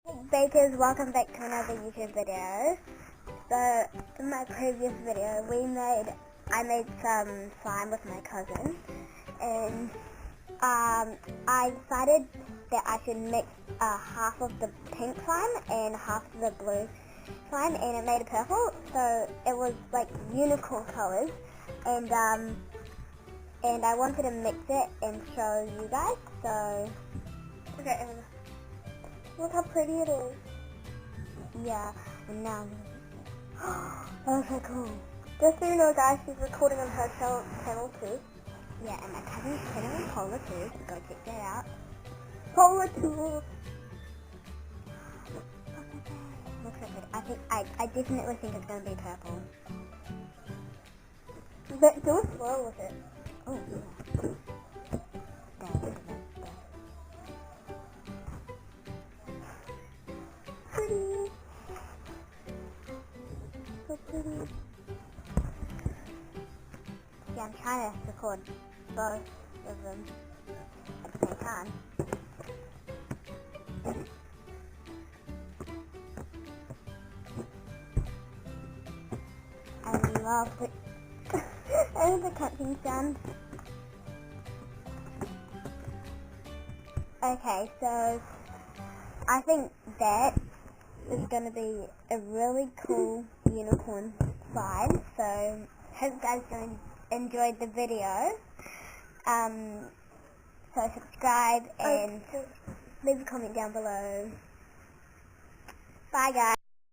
Bakers, welcome back to another YouTube video. So, in my previous video, I made some slime with my cousin, and I decided that I should mix half of the pink slime and half of the blue slime, and it made a purple, so it was like unicorn colors, and I wanted to mix it and show you guys, so, okay, look how pretty it is. Yeah, and now, that was so cool. Just so you know, guys, she's recording on her channel too. Yeah, and my cousin's channel, Polar too, so go check that out. Polar too! Looks so good. I definitely think it's going to be purple. But do it slow with it. Oh, yeah. Pretty. So pretty. Yeah, I'm trying to record both of them at the same time. I love it. I love the cutting sound. Okay, so I think that is going to be a really cool unicorn slide. So hope you guys enjoyed the video. So subscribe and leave a comment down below. Bye guys.